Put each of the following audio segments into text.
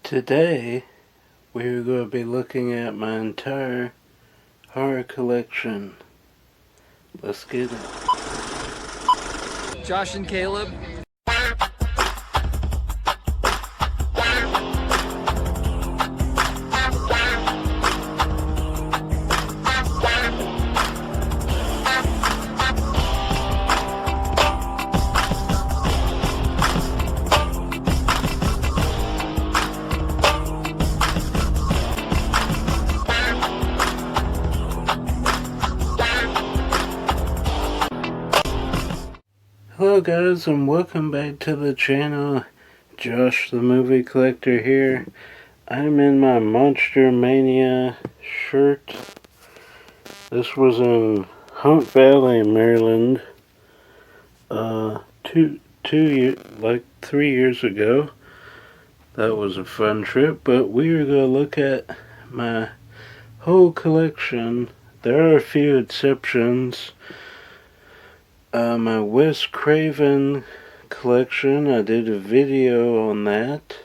Today, we're going to be looking at my entire horror collection. Let's get it. Josh and Caleb. Hello guys, and welcome back to the channel. Josh the Movie Collector here. I'm in my Monster Mania shirt. This was in Hunt Valley, Maryland. 3 years ago. That was a fun trip, but we are going to look at my whole collection. There are a few exceptions. My Wes Craven collection, I did a video on that.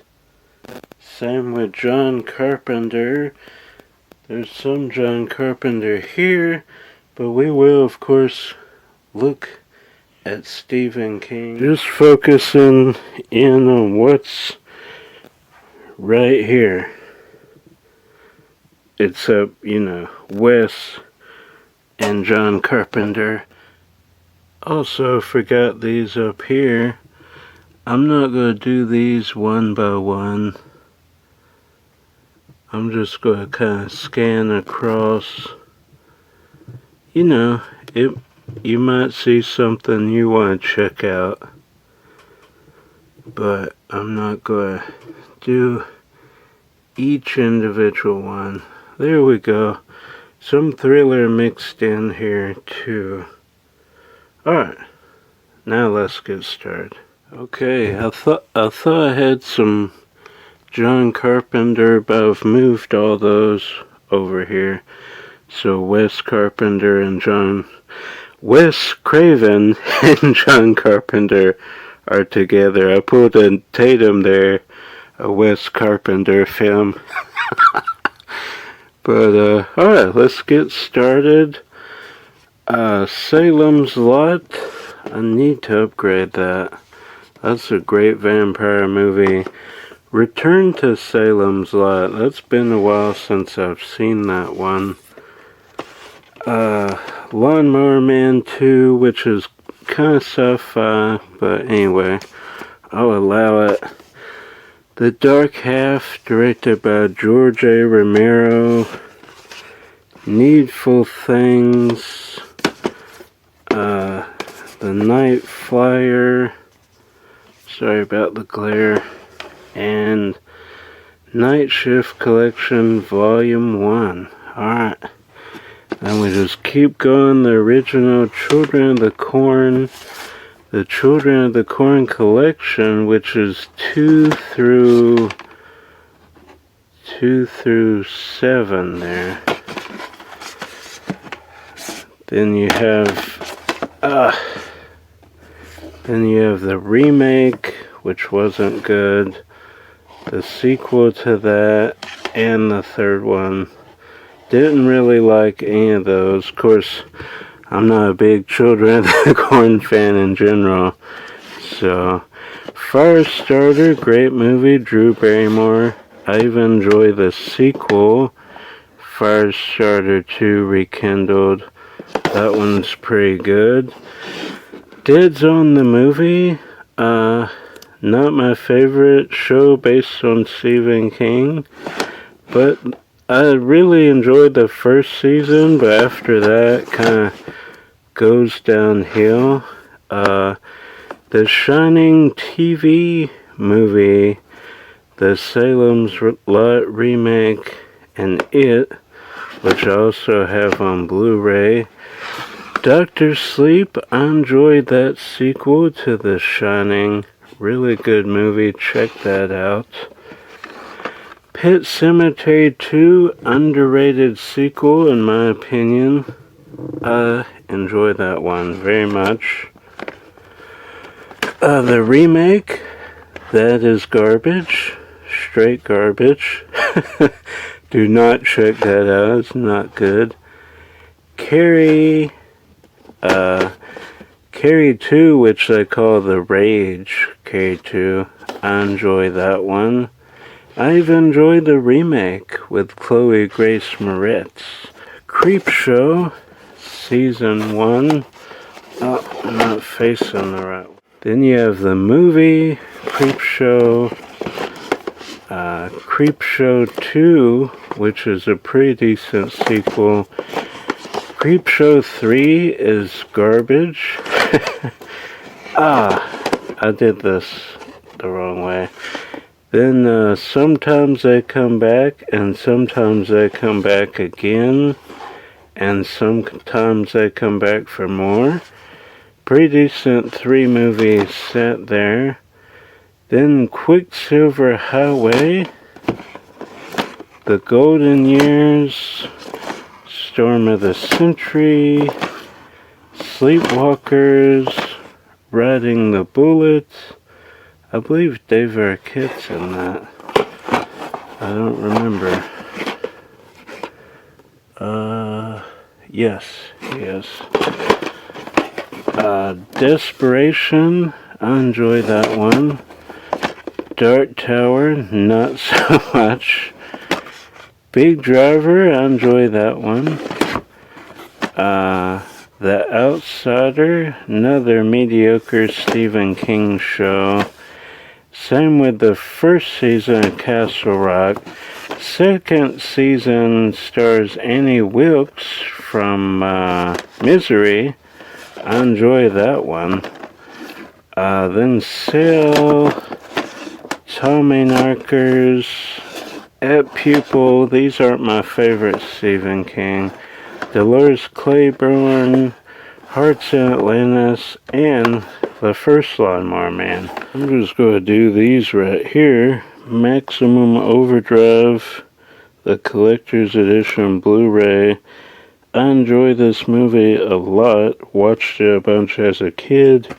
Same with John Carpenter. There's some John Carpenter here, but we will of course look at Stephen King. Just focusing in on what's right here. Except, Wes and John Carpenter. Also forgot these up here. I'm not going to do these one by one. I'm just going to kind of scan across. You might see something you want to check out. But I'm not going to do each individual one. There we go. Some thriller mixed in here too. Alright, now let's get started. Okay, I thought I had some John Carpenter, but I've moved all those over here. So Wes Craven and John Carpenter are together. I pulled a Tatum there, a Wes Carpenter film. But alright, let's get started. Salem's Lot. I need to upgrade that. That's a great vampire movie. Return to Salem's Lot. That's been a while since I've seen that one. Lawnmower Man 2, which is kind of sci-fi, but anyway, I'll allow it. The Dark Half, directed by George A. Romero. Needful Things. The Night Flyer, sorry about the glare, and Night Shift Collection Volume 1. Alright, then we just keep going. The original Children of the Corn collection, which is 2 through 7 there. Then you have the remake, which wasn't good, the sequel to that, and the third one. Didn't really like any of those. Of course, I'm not a big Children of the Corn fan in general. So, Firestarter, great movie, Drew Barrymore. I even enjoy the sequel, Firestarter 2 Rekindled. That one's pretty good. Dead Zone the movie, not my favorite show based on Stephen King, but I really enjoyed the first season, but after that kind of goes downhill. The Shining TV movie, the Salem's Lot remake, and It, which I also have on Blu-ray. Dr. Sleep, I enjoyed that sequel to The Shining. Really good movie, check that out. Pet Sematary 2, underrated sequel in my opinion. I enjoy that one very much. The remake, that is garbage. straight garbage. Do not check that out. It's not good. Carrie 2, which they call The Rage, Carrie 2. I enjoy that one. I even enjoyed the remake with Chloe Grace Moretz. Creepshow, Season 1. Oh, I'm not facing the right one. Then you have the movie, Creepshow. Creepshow 2, which is a pretty decent sequel. Creepshow 3 is garbage. I did this the wrong way. Then sometimes they come back, and sometimes they come back again, and sometimes they come back for more. Pretty decent 3 movies set there. Then Quicksilver Highway, The Golden Years, Storm of the Century, Sleepwalkers, Riding the Bullet. I believe Dave Arquette's in that. I don't remember. Yes. Desperation, I enjoy that one. Dark Tower, not so much. Big Driver, I enjoy that one. The Outsider, another mediocre Stephen King show. Same with the first season of Castle Rock. Second season stars Annie Wilkes from Misery. I enjoy that one. Then Sail, Tommy Knockers, At Pupil. These aren't my favorite Stephen King. Dolores Claiborne, Hearts in Atlantis, and The First Lawnmower Man. I'm just going to do these right here. Maximum Overdrive, the Collector's Edition Blu-ray. I enjoy this movie a lot. Watched it a bunch as a kid.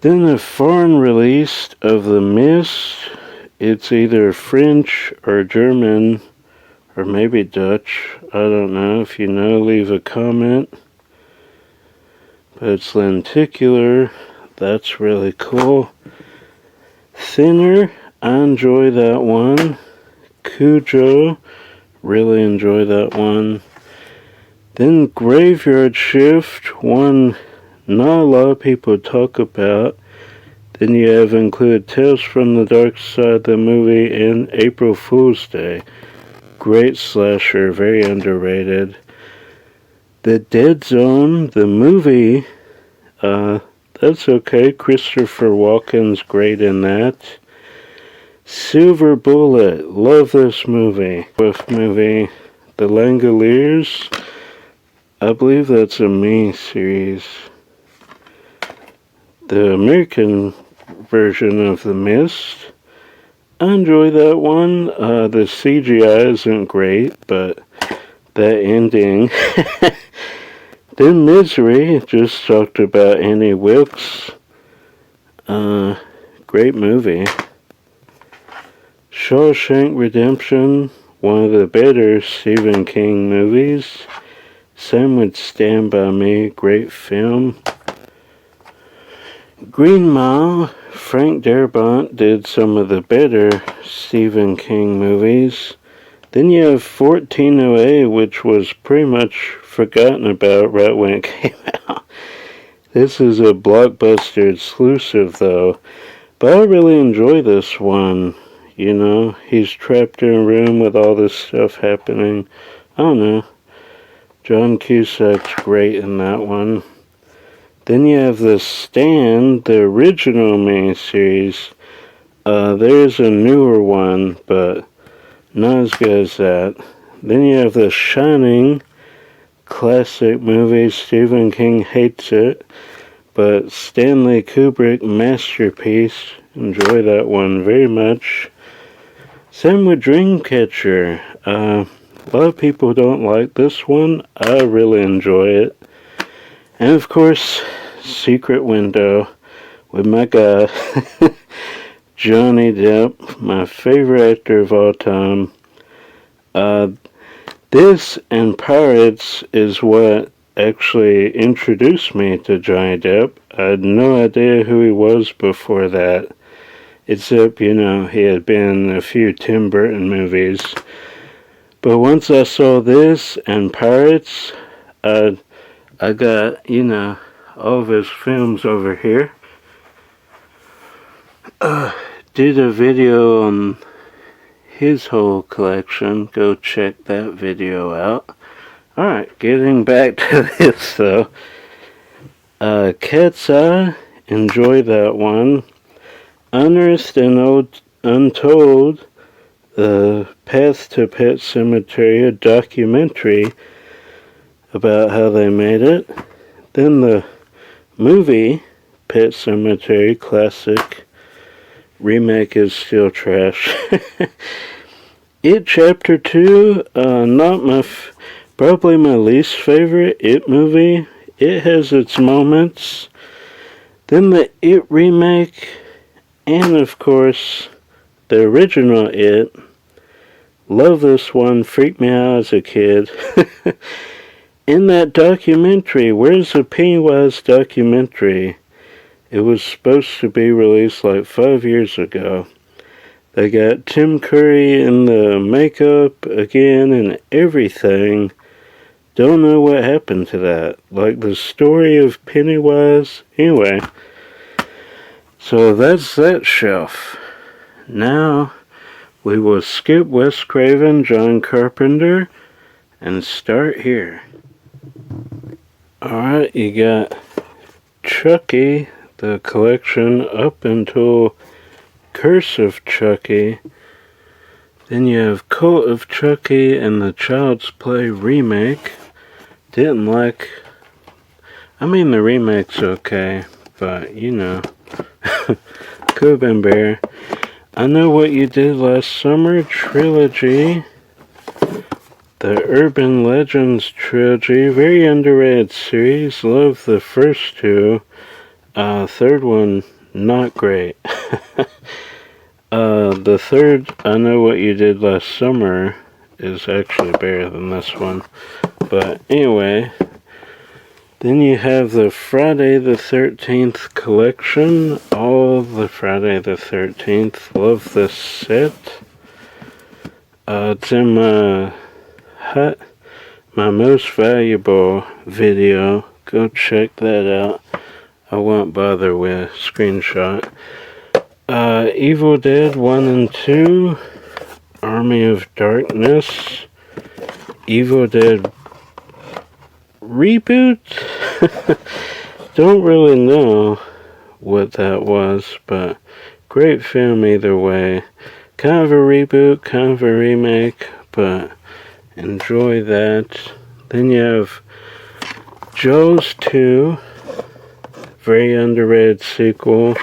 Then the foreign release of The Mist. It's either French or German, or maybe Dutch. I don't know. If you know, leave a comment. But it's lenticular. That's really cool. Thinner, I enjoy that one. Cujo, really enjoy that one. Then Graveyard Shift, one not a lot of people talk about. Then you have included Tales from the Dark Side, the movie, and April Fool's Day. Great slasher, very underrated. The Dead Zone, the movie, that's okay. Christopher Walken's great in that. Silver Bullet, love this movie. Movie, The Langoliers, I believe that's a mini-series. The American version of The Mist, I enjoy that one. The CGI isn't great, but that ending. Then Misery, just talked about Annie Wilkes. Great movie. Shawshank Redemption, one of the better Stephen King movies. Same with Stand By Me, great film. Green Mile, Frank Darabont did some of the better Stephen King movies. Then you have 1408, which was pretty much forgotten about right when it came out. This is a Blockbuster exclusive though, but I really enjoy this one. You know, he's trapped in a room with all this stuff happening. I don't know. John Cusack's great in that one. Then you have The Stand, the original miniseries. There's a newer one, but not as good as that. Then you have The Shining, classic movie. Stephen King hates it, but Stanley Kubrick, masterpiece. Enjoy that one very much. Same with Dreamcatcher. A lot of people don't like this one. I really enjoy it. And of course, Secret Window with my guy, Johnny Depp, my favorite actor of all time. This and Pirates is what actually introduced me to Johnny Depp. I had no idea who he was before that, except, he had been in a few Tim Burton movies. But once I saw this and Pirates, I got, all of his films over here. Did a video on his whole collection. Go check that video out. Alright, getting back to this though. Cat's Eye, enjoy that one. Unearthed and Untold, the Path to Pet Cemetery, a documentary about how they made it. Then the movie, Pet Cemetery, classic. Remake is still trash. It Chapter 2, probably my least favorite It movie. It has its moments. Then the It remake, and of course, the original It. Love this one, freaked me out as a kid. In that documentary, where's the Pennywise documentary? It was supposed to be released like 5 years ago. They got Tim Curry in the makeup again and everything. Don't know what happened to that. Like the story of Pennywise. Anyway, so that's that shelf. Now we will skip Wes Craven, John Carpenter, and start here. Alright, you got Chucky, the collection up until Curse of Chucky. Then you have Cult of Chucky and the Child's Play remake. The remake's okay, but could have been better. I Know What You Did Last Summer trilogy. The Urban Legends trilogy, very underrated series. Love the first two. Third one, not great. The third, I Know What You Did Last Summer, is actually better than this one. But anyway, then you have the Friday the 13th collection. All the Friday the 13th. Love this set. It's in my most valuable video. Go check that out. I won't bother with screenshot. Evil Dead 1 and 2, Army of Darkness, Evil Dead reboot? Don't really know what that was, but great film either way. Kind of a reboot, kind of a remake, but enjoy that. Then you have Jaws 2, very underrated sequel.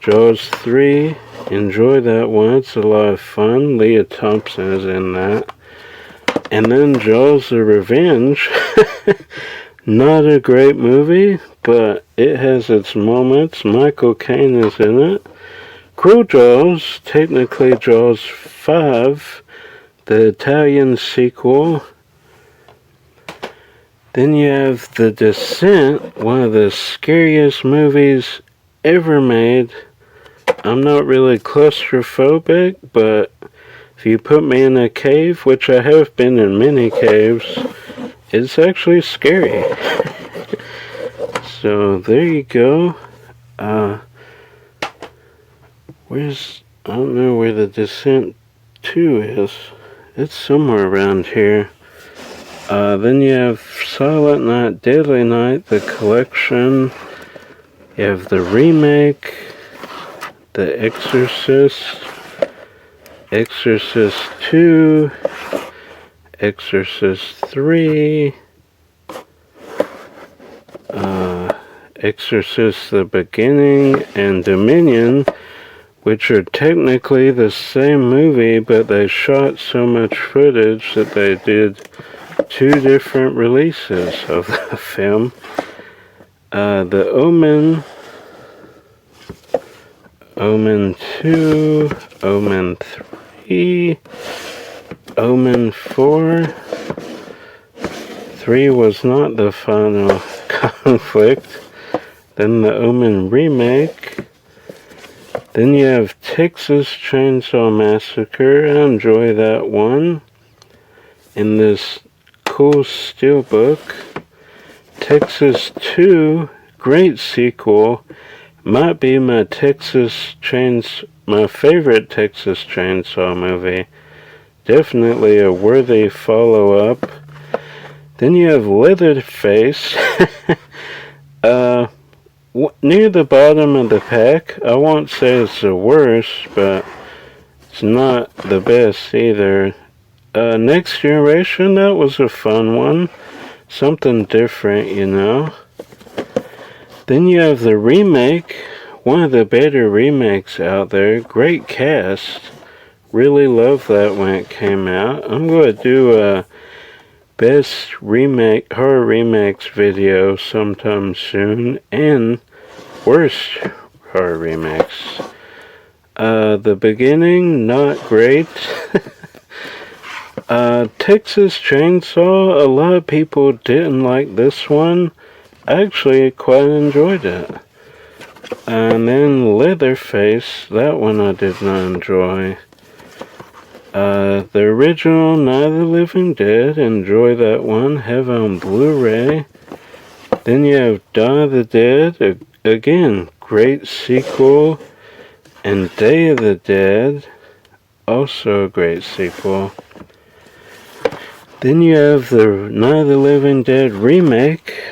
Jaws 3, enjoy that one, it's a lot of fun. Leah Thompson is in that. And then Jaws the Revenge. Not a great movie, but it has its moments. Michael Caine is in it. Cruel Jaws, technically Jaws 5, the Italian sequel. Then you have The Descent, one of the scariest movies ever made. I'm not really claustrophobic, but if you put me in a cave, which I have been in many caves, it's actually scary. So there you go. I don't know where The Descent 2 is. It's somewhere around here. Then you have Silent Night, Deadly Night, the collection. You have the remake, The Exorcist, Exorcist 2, Exorcist 3, Exorcist the Beginning, and Dominion, which are technically the same movie, but they shot so much footage that they did 2 different releases of the film. The Omen, Omen 2, Omen 3, Omen 4. 3 was not the final conflict. Then the Omen remake. Then you have Texas Chainsaw Massacre. I enjoy that one. In this cool steelbook. Texas 2, great sequel. Might be my favorite Texas Chainsaw movie. Definitely a worthy follow-up. Then you have Leatherface. Near the bottom of the pack. I won't say it's the worst, but it's not the best either. Next Generation, that was a fun one. Something different, you know. Then you have the remake. One of the better remakes out there. Great cast. Really loved that when it came out. I'm going to do a best horror remakes video sometime soon. And worst horror remakes. The Beginning, not great. Texas Chainsaw, a lot of people didn't like this one. I actually quite enjoyed it. And then Leatherface, that one I did not enjoy. The original Night of the Living Dead, enjoy that one, have it on Blu-ray. Then you have Dawn of the Dead, again, great sequel. And Day of the Dead, also a great sequel. Then you have the Night of the Living Dead remake.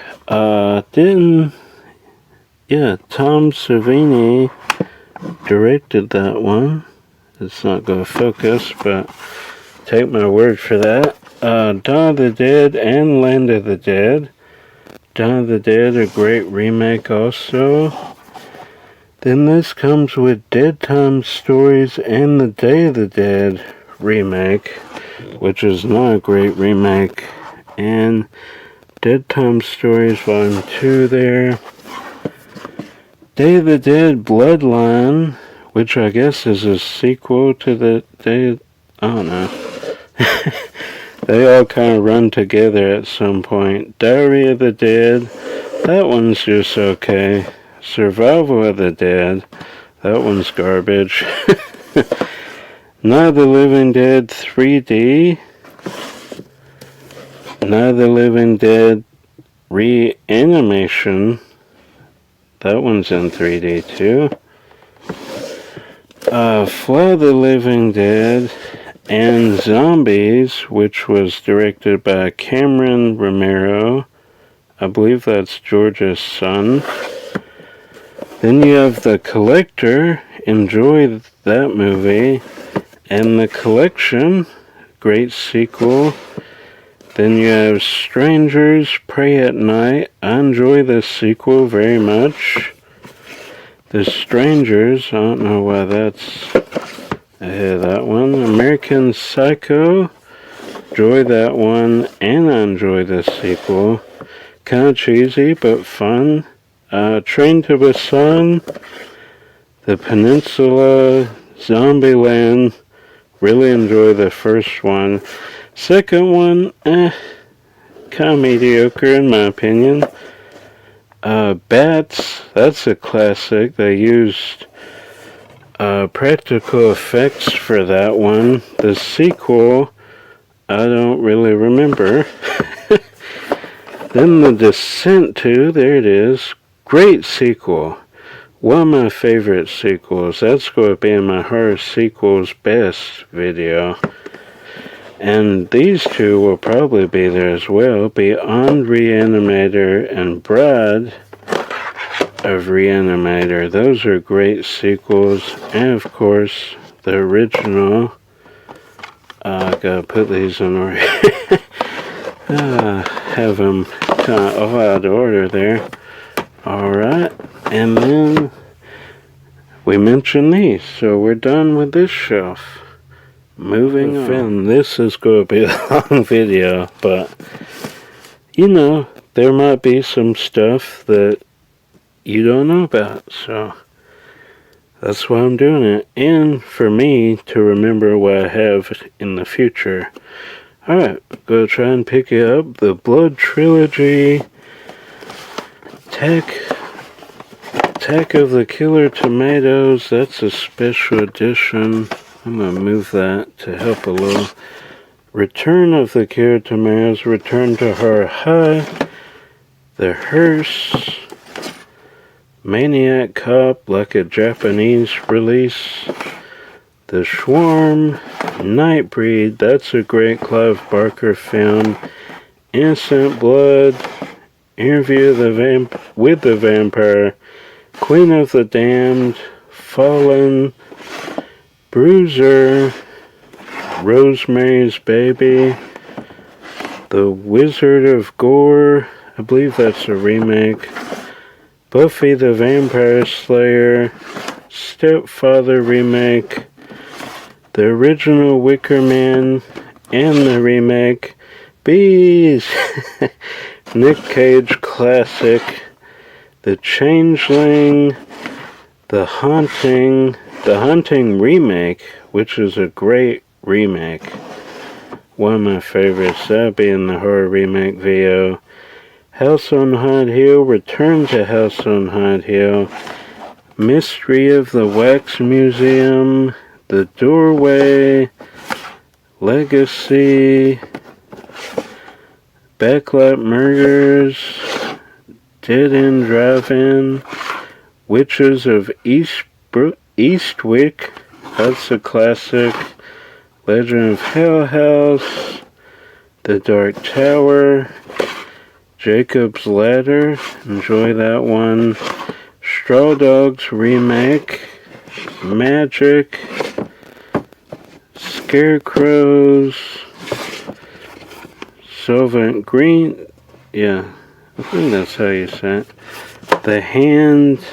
Tom Savini directed that one. It's not going to focus, but take my word for that. Dawn of the Dead and Land of the Dead. Dawn of the Dead, a great remake also. Then this comes with Dead Time Stories and the Day of the Dead remake, which is not a great remake. And Dead Time Stories Volume 2 there. Day of the Dead Bloodline, which I guess is a sequel to the Day... I don't know. They all kind of run together at some point. Diary of the Dead, that one's just okay. Survival of the Dead, that one's garbage. Night of the Living Dead 3D. Night of the Living Dead Reanimation. That one's in 3D too. Fly the Living Dead and Zombies, which was directed by Cameron Romero. I believe that's George's son. Then you have The Collector. Enjoy that movie. And The Collection, great sequel. Then you have Strangers, Pray at Night. I enjoy this sequel very much. The Strangers, I don't know why that's ahead of that one. American Psycho, enjoy that one, and I enjoy this sequel. Kind of cheesy, but fun. Train to Busan, The Peninsula, Zombieland. Really enjoy the first one. Second one, kind of mediocre in my opinion. Bats, that's a classic. They used practical effects for that one. The sequel, I don't really remember. Then The Descent 2, there it is. Great sequel. One of my favorite sequels. That's going to be in my horror sequels best video. And these two will probably be there as well. Beyond Reanimator and Bride of Reanimator. Those are great sequels. And of course, the original. I gotta put these in order. Have them kind of all out of order there. Alright. And then we mentioned these. So we're done with this shelf. Moving on. This is going to be a long video, but you know, there might be some stuff that you don't know about, so That's why I'm doing it. And for me to remember what I have in the future. Alright, go try and pick it up. The Blood Trilogy. Attack of the Killer Tomatoes. That's a special edition. I'm going to move that to help a little. Return of the Killer Tomatoes. Return to Horror High. The Hearse. Maniac Cop, like a Japanese release. The Swarm. Nightbreed. That's a great Clive Barker film. Innocent Blood. Interview with the Vampire. Queen of the Damned. Fallen. Bruiser. Rosemary's Baby. The Wizard of Gore. I believe that's a remake. Buffy the Vampire Slayer. Stepfather remake. The original Wicker Man and the remake. Bees! Nick Cage classic. The Changeling. The Haunting remake, which is a great remake. One of my favorites. That'll be in the horror remake video. House on Haunted Hill. Return to House on Haunted Hill. Mystery of the Wax Museum. The Doorway. Legacy. Backlight Murders. Dead End Drive-In. Witches of Eastwick. That's a classic. Legend of Hell House. The Dark Tower. Jacob's Ladder. Enjoy that one. Straw Dogs remake. Magic. Scarecrows. Solvent Green. Yeah, I think that's how you say it. The Hand.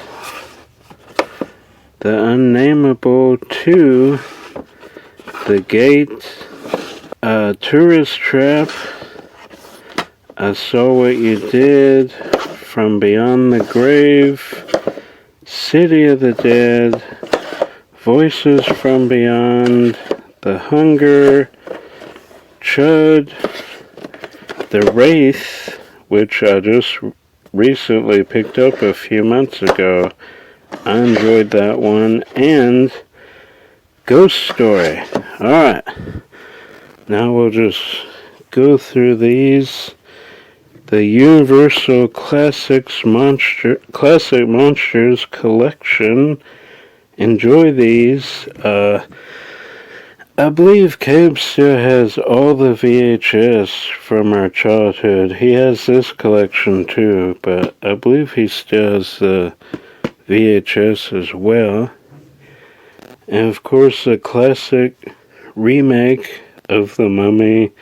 The Unnameable 2. The Gate. Tourist Trap. I Saw What You Did. From Beyond the Grave. City of the Dead. Voices from Beyond. The Hunger. Chud. The Wraith, which I just recently picked up a few months ago. I enjoyed that one. And Ghost Story. Alright. Now we'll just go through these. The Universal Classic Monsters Collection. Enjoy these. I believe Cabe still has all the VHS from our childhood. He has this collection too, but I believe he still has the VHS as well. And of course the classic remake of The Mummy.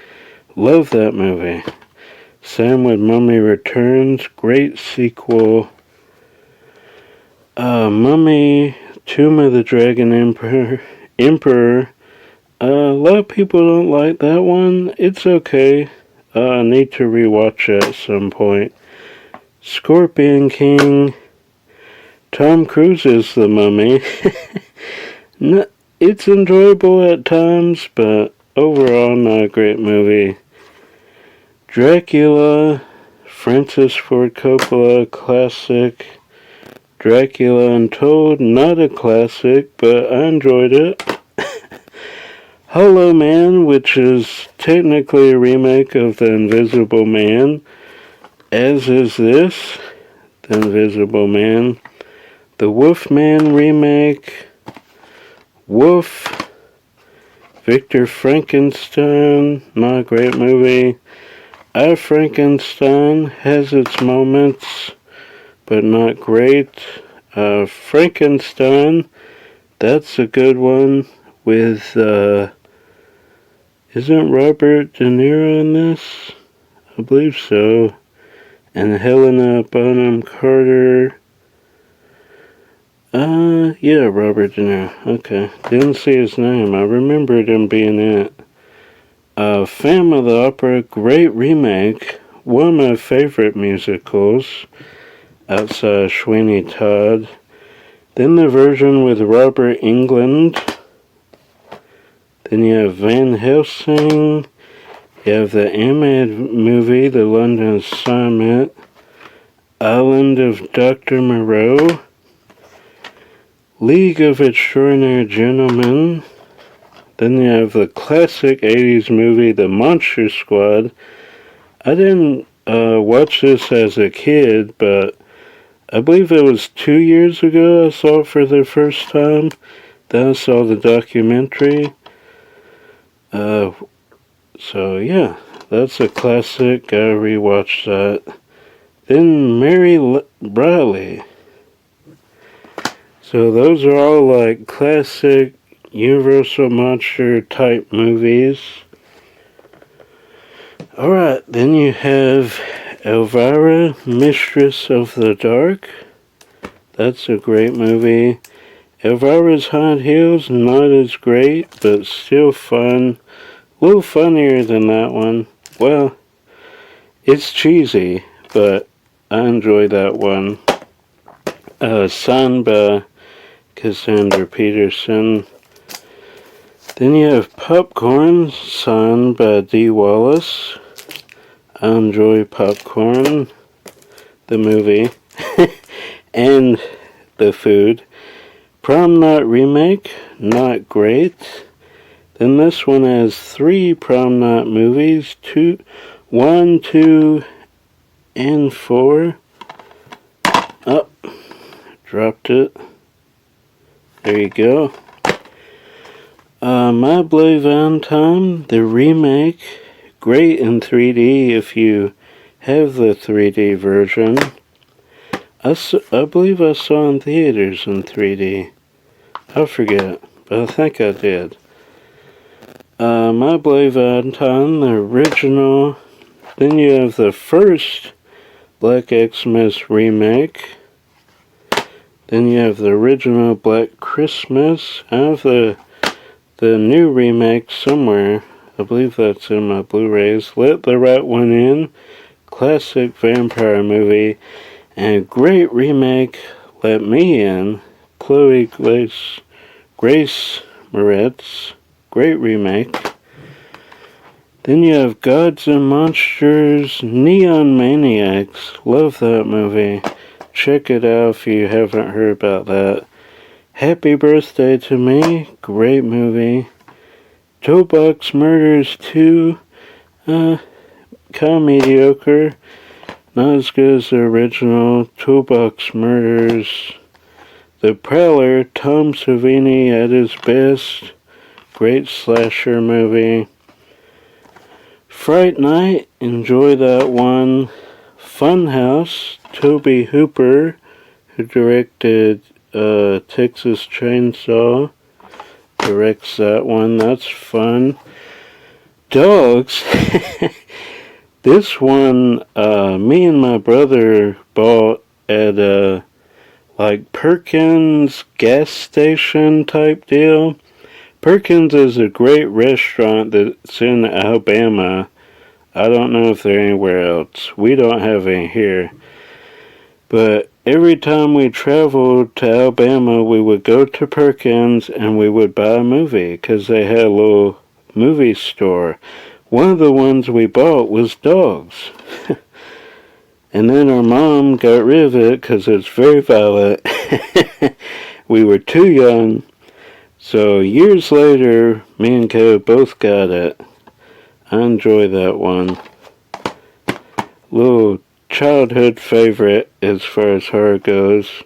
Love that movie. Sam with Mummy Returns. Great sequel. Mummy, Tomb of the Dragon Emperor. A lot of people don't like that one. It's okay. I need to rewatch it at some point. Scorpion King. Tom Cruise is the Mummy. No, it's enjoyable at times, but overall not a great movie. Dracula. Francis Ford Coppola classic. Dracula Untold. Not a classic, but I enjoyed it. Hollow Man, which is technically a remake of The Invisible Man, as is this, The Invisible Man. The Wolfman remake, Wolf, Victor Frankenstein, not a great movie. I Frankenstein has its moments, but not great. Frankenstein, that's a good one with, isn't Robert De Niro in this? I believe so. And Helena Bonham Carter. Yeah, Robert De Niro. Okay. Didn't see his name. I remembered him being in it. Phantom of the Opera, great remake. One of my favorite musicals outside Sweeney Todd. Then the version with Robert Englund. Then you have Van Helsing. You have the animated movie, The London Assignment. Island of Dr. Moreau. League of Extraordinary Gentlemen. Then you have the classic 80s movie, The Monster Squad. I didn't watch this as a kid, but I believe it was 2 years ago I saw it for the first time. Then I saw the documentary. So yeah, that's a classic. Gotta rewatch that. Then Mary Bradley. So those are all like classic Universal Monster type movies. Alright, then you have Elvira, Mistress of the Dark. That's a great movie. Elvira's High Heels, not as great, but still fun. A little funnier than that one. Well, it's cheesy, but I enjoy that one. Signed by Cassandra Peterson. Then you have Popcorn, signed by Dee Wallace. I enjoy Popcorn, the movie, and the food. Prom Night Remake, not great. Then this one has 3 Prom Night movies, 1, 2, and 4. Oh, dropped it. There you go. My Bloody Valentine, the remake, great in 3D if you have the 3D version. I believe I saw in theaters in 3D. I forget, but I think I did. My Bloody Valentine, the original. Then you have the first Black Xmas remake. Then you have the original Black Christmas. I have the new remake somewhere. I believe that's in my Blu-rays. Let the Right One In. Classic vampire movie. And a great remake, Let Me In. Chloe Grace Moretz. Great remake. Then you have Gods and Monsters, Neon Maniacs. Love that movie. Check it out if you haven't heard about that. Happy Birthday to Me. Great movie. Toolbox Murders 2. Kind of mediocre. Not as good as the original. Toolbox Murders. The Prowler, Tom Savini at his best. Great slasher movie. Fright Night, enjoy that one. Funhouse, Tobe Hooper, who directed Texas Chainsaw, directs that one. That's fun. Dogs. This one, me and my brother bought at like Perkins gas station type deal. Perkins is a great restaurant that's in Alabama. I don't know if they're anywhere else. We don't have any here. But every time we traveled to Alabama, we would go to Perkins and we would buy a movie because they had a little movie store. One of the ones we bought was Dogs. And then our mom got rid of it because it's very violent. We were too young. So years later, me and Kay both got it. I enjoy that one. Little childhood favorite as far as horror goes.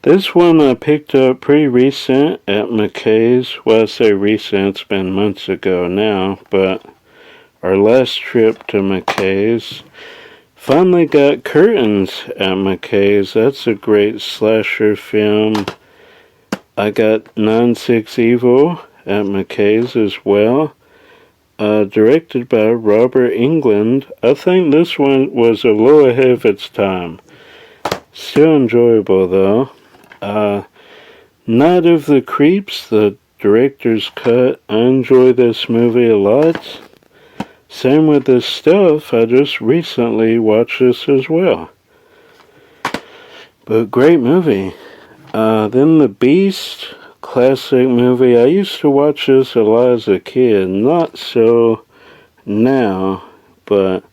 This one I picked up pretty recent at McKay's. Well, I say recent, it's been months ago now, but our last trip to McKay's. Finally got Curtains at McKay's. That's a great slasher film. I got 9-6 Evil at McKay's as well. Directed by Robert Englund. I think this one was a little ahead of its time. Still enjoyable though. Night of the Creeps, the director's cut. I enjoy this movie a lot. Same with this stuff. I just recently watched this as well. But great movie. Then The Beast, classic movie. I used to watch this a lot as a kid. Not so now, but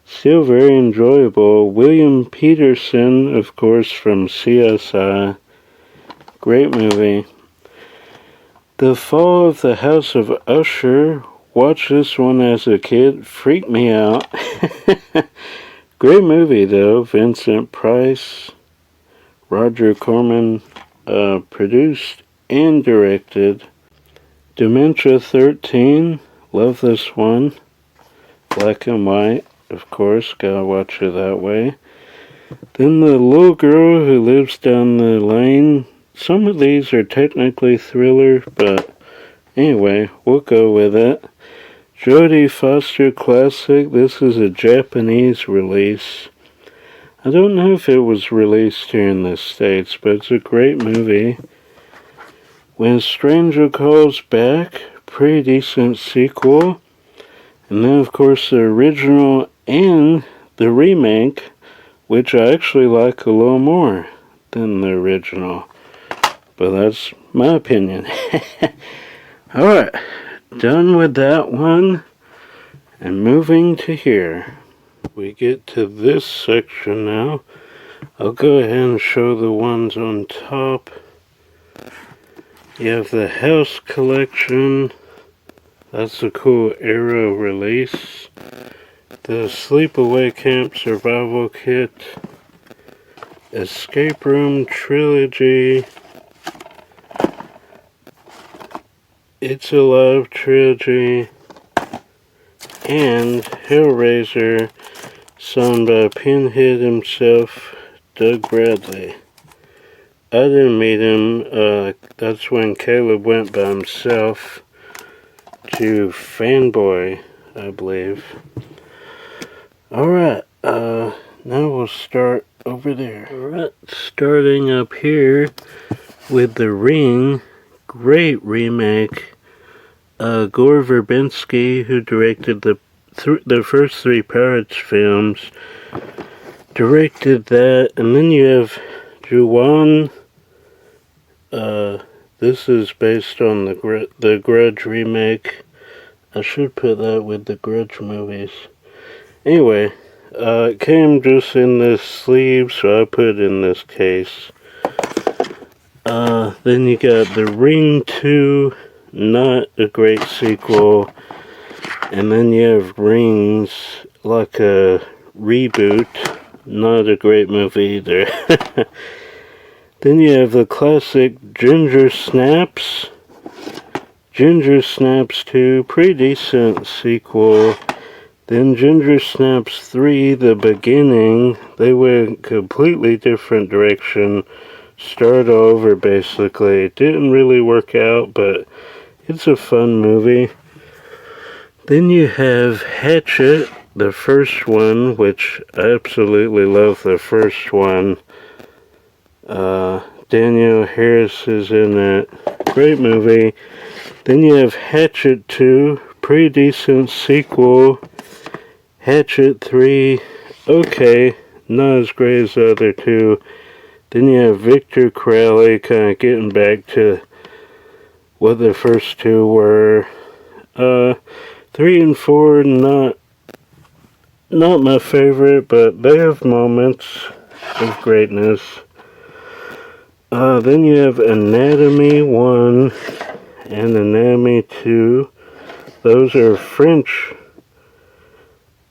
still very enjoyable. William Peterson, of course, from CSI. Great movie. The Fall of the House of Usher. Watched this one as a kid. Freaked me out. Great movie, though. Vincent Price. Roger Corman produced and directed. Dementia 13. Love this one. Black and white, of course. Gotta watch it that way. Then The Little Girl Who Lives Down the Lane. Some of these are technically thriller, but anyway, we'll go with it. Jodie Foster classic. This is a Japanese release. I don't know if it was released here in the States, but it's a great movie. When a Stranger Calls Back. Pretty decent sequel. And then, of course, the original and the remake, which I actually like a little more than the original. But that's my opinion. Alright, done with that one. And moving to here. We get to this section now. I'll go ahead and show the ones on top. You have the House Collection. That's a cool Arrow release. The Sleepaway Camp Survival Kit. Escape Room Trilogy. It's Alive Trilogy. And Hellraiser, sung by Pinhead himself, Doug Bradley. I didn't meet him. That's when Caleb went by himself to Fanboy, I believe. Alright, now we'll start over there. Alright, starting up here with The Ring. Great remake. Gore Verbinski, who directed the first three Pirates films, directed that. And then you have Ju-On. This is based on the Grudge remake. I should put that with the Grudge movies. Anyway, it came just in this sleeve, so I put it in this case. Then you got The Ring 2, not a great sequel. And then you have Rings, like a reboot, not a great movie either. Then you have the classic Ginger Snaps. Ginger Snaps 2, pretty decent sequel. Then Ginger Snaps 3, The Beginning. They went completely different direction. Start over, basically. It didn't really work out, but it's a fun movie. Then you have Hatchet, the first one, which I absolutely love the first one. Danielle Harris is in it. Great movie. Then you have Hatchet 2, pretty decent sequel. Hatchet 3, okay, not as great as the other two. Then you have Victor Crowley, kind of getting back to what the first two were. 3 and 4, not my favorite, but they have moments of greatness. Then you have Anatomy 1 and Anatomy 2. Those are French.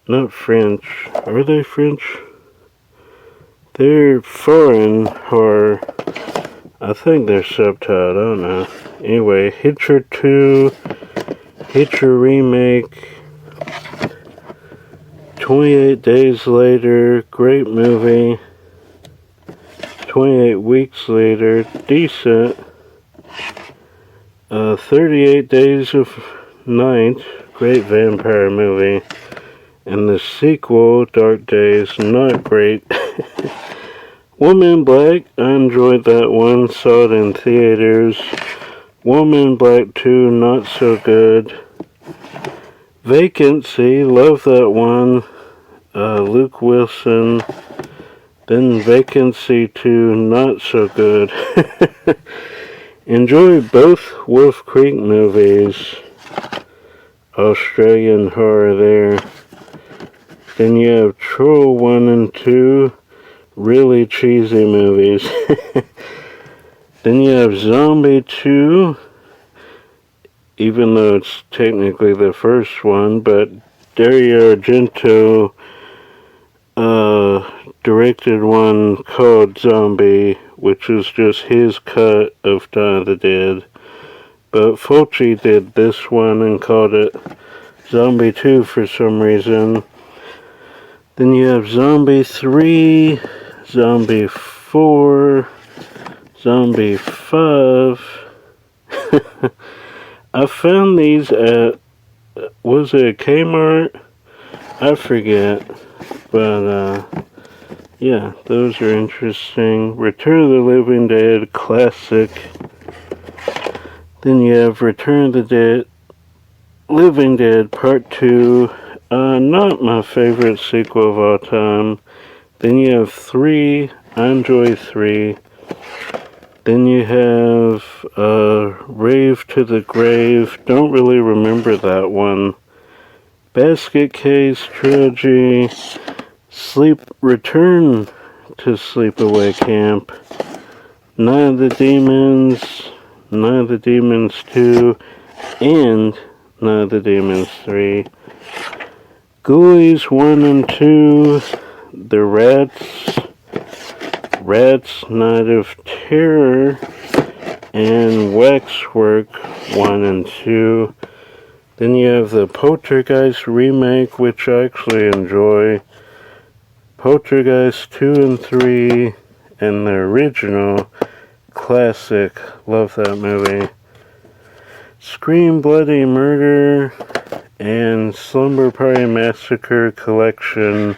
Not French. Are they French? They're foreign horror. I think they're subtitled. I don't know. Anyway, Hitcher 2. Hitcher remake. 28 Days Later. Great movie. 28 Weeks Later, decent. 38 Days of Night, great vampire movie. And the sequel, Dark Days, not great. Woman in Black, I enjoyed that one, saw it in theaters. Woman in Black 2, not so good. Vacancy, love that one. Luke Wilson. Then Vacancy 2, not so good. Enjoy both Wolf Creek movies. Australian horror there. Then you have Troll 1 and 2, really cheesy movies. Then you have Zombie 2, even though it's technically the first one, but Dario Argento directed one called Zombie, which is just his cut of Dawn of the Dead. But Fulci did this one and called it Zombie 2 for some reason. Then you have Zombie 3, Zombie 4, Zombie 5. I found these at, was it Kmart? I forget. But, yeah, those are interesting. Return of the Living Dead, classic. Then you have Return of the Dead, Living Dead Part 2. Not my favorite sequel of all time. Then you have 3. I enjoy 3. Then you have Rave to the Grave. Don't really remember that one. Basket Case Trilogy. Return to Sleepaway Camp. Night of the Demons. Night of the Demons 2. And Night of the Demons 3. Ghoulies 1 and 2. The Rats, Night of Terror, and Waxwork 1 and 2. Then you have the Poltergeist remake, which I actually enjoy. Poltergeist 2 and 3, and the original classic. Love that movie. Scream Bloody Murder, and Slumber Party Massacre Collection,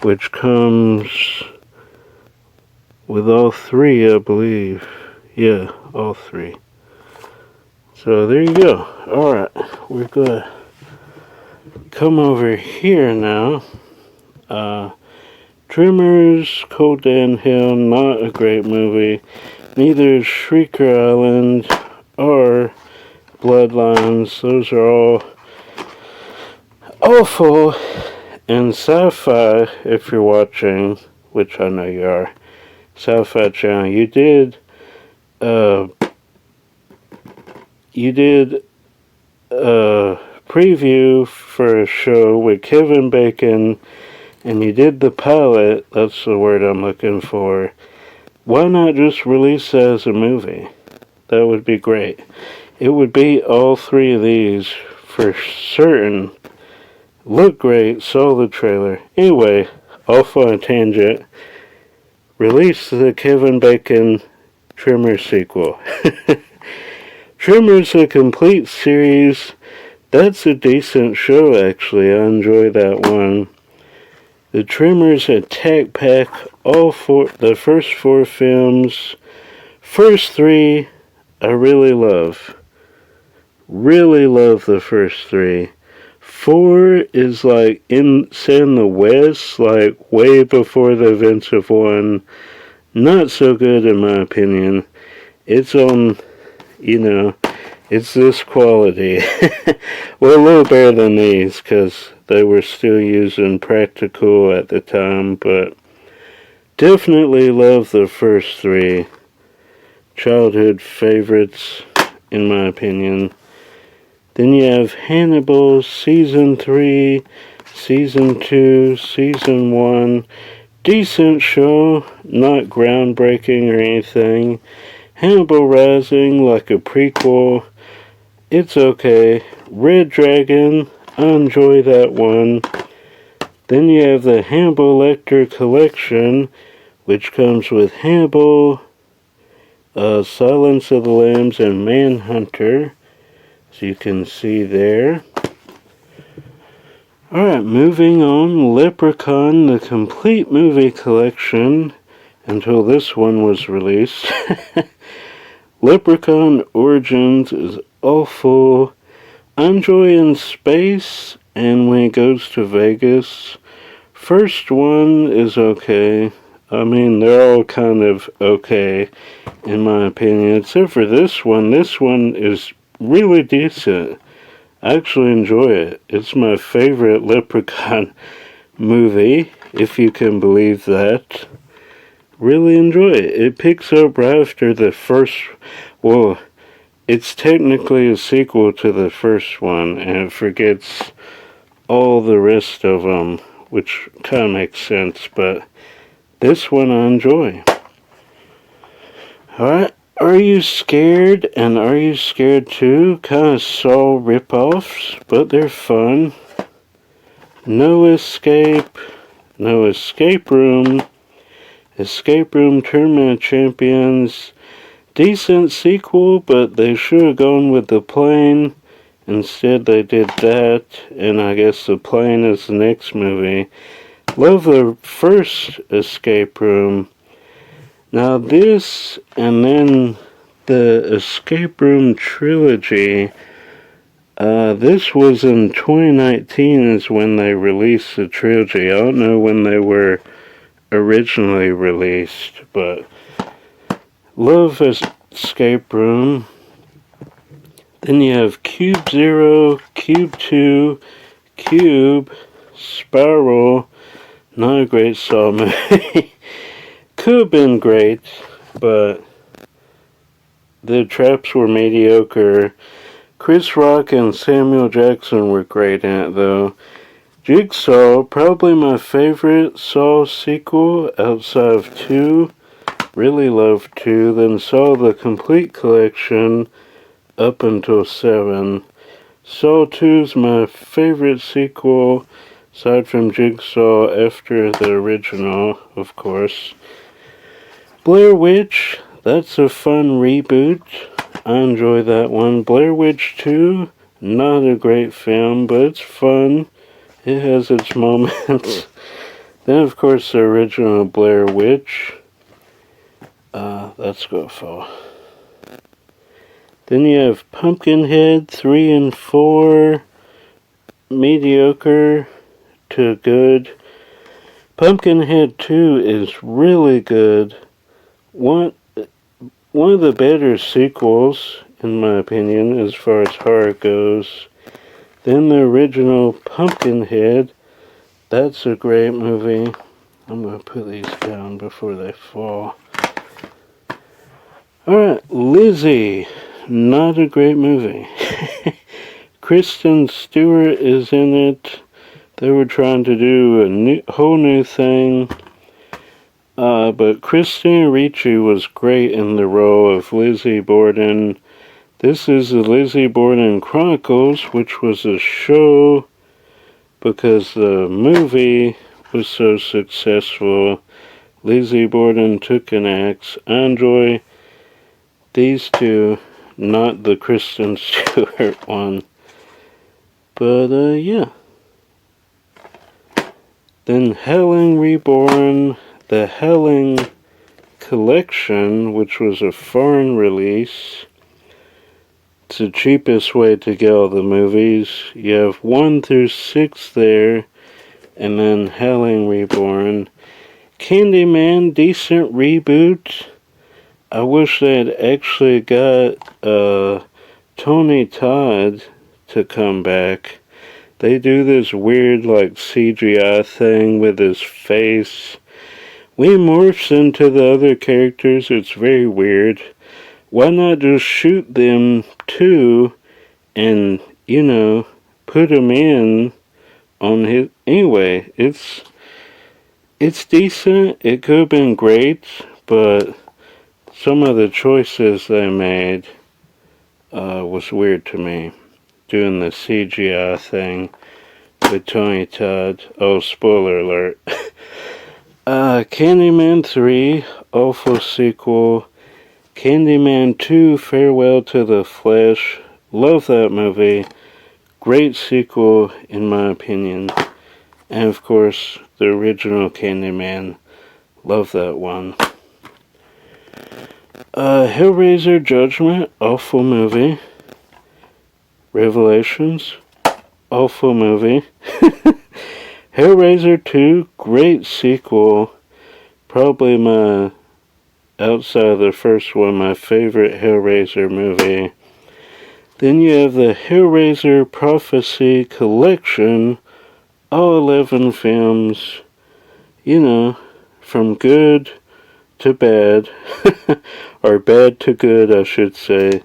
which comes with all 3, I believe. Yeah, all 3. So there you go. Alright, we're gonna come over here now. Tremors, Cold Day in Hell, not a great movie. Neither is Shrieker Island or Bloodlines. Those are all awful. And Sci-Fi, if you're watching, which I know you are, Sci-Fi Channel, you did a preview for a show with Kevin Bacon, and you did the pilot. That's the word I'm looking for. Why not just release that as a movie? That would be great. It would be all 3 of these for certain. Look great, saw the trailer. Anyway, off on a tangent. Release the Kevin Bacon Tremors sequel. Tremors, a complete series. That's a decent show, actually. I enjoy that one. The Tremors Attack Pack, the first 4 films. First 3, I really love. Really love the first 3. 4 is like set in the West, like way before the events of 1. Not so good in my opinion. It's on, it's this quality. Well, a little better than these, because they were still using practical at the time, but definitely love the first 3. Childhood favorites, in my opinion. Then you have Hannibal, Season 3, Season 2, Season 1. Decent show, not groundbreaking or anything. Hannibal Rising, like a prequel. It's okay. Red Dragon, I enjoy that one. Then you have the Hannibal Lecter Collection, which comes with Hannibal, Silence of the Lambs, and Manhunter. So you can see there. Alright, moving on. Leprechaun, the complete movie collection, until this one was released. Leprechaun Origins is awful. I enjoy In Space, and when it goes to Vegas. First one is okay. I mean, they're all kind of okay, in my opinion, except for this one. This one is really decent. I actually enjoy it. It's my favorite Leprechaun movie, if you can believe that. Really enjoy it. It picks up right after the first, well, it's technically a sequel to the first one, and it forgets all the rest of them, which kind of makes sense, but this one I enjoy. Alright, Are You Scared and Are You Scared Too? Kind of Saw ripoffs, but they're fun. No Escape, No Escape Room, Escape Room Tournament of Champions. Decent sequel, but they should have gone with the plane. Instead, they did that, and I guess the plane is the next movie. Love the first Escape Room. Now this, and then the Escape Room Trilogy, this was in 2019 is when they released the trilogy. I don't know when they were originally released, but love Escape Room. Then you have Cube Zero, Cube 2, Cube, Spiral. Not a great Saw movie. Could have been great, but the traps were mediocre. Chris Rock and Samuel Jackson were great in it, though. Jigsaw, probably my favorite Saw sequel outside of 2. Really loved 2. Then saw the complete collection up until 7. Saw 2's my favorite sequel, aside from Jigsaw, after the original, of course. Blair Witch, that's a fun reboot. I enjoy that one. Blair Witch 2, not a great film, but it's fun. It has its moments. Then, of course, the original Blair Witch. That's gonna fall. Then you have Pumpkinhead 3 and 4, mediocre to good. Pumpkinhead 2 is really good. One of the better sequels, in my opinion, as far as horror goes. Then the original Pumpkinhead, that's a great movie. I'm going to put these down before they fall. Alright, Lizzie, not a great movie. Kristen Stewart is in it. They were trying to do a whole new thing. But Christina Ricci was great in the role of Lizzie Borden. This is the Lizzie Borden Chronicles, which was a show because the movie was so successful. Lizzie Borden took an axe. I enjoy these two, not the Kristen Stewart one. But, yeah. Then Howling Reborn, the Howling Collection, which was a foreign release. It's the cheapest way to get all the movies. You have 1 through 6 there, and then Howling Reborn. Candyman, decent reboot. I wish they had actually got Tony Todd to come back. They do this weird like CGI thing with his face. When he morphs into the other characters, it's very weird. Why not just shoot them too and, put him in on his... Anyway, it's decent. It could have been great, but some of the choices they made was weird to me. Doing the CGI thing with Tony Todd. Oh, spoiler alert. Candyman 3, awful sequel. Candyman 2, Farewell to the Flesh. Love that movie. Great sequel, in my opinion. And, of course, the original Candyman. Love that one. Hellraiser Judgment, awful movie. Revelations, awful movie. Hellraiser 2, great sequel. probably outside of the first one, my favorite Hellraiser movie. Then you have the Hellraiser Prophecy Collection, all 11 films, from good to bad, or bad to good, I should say.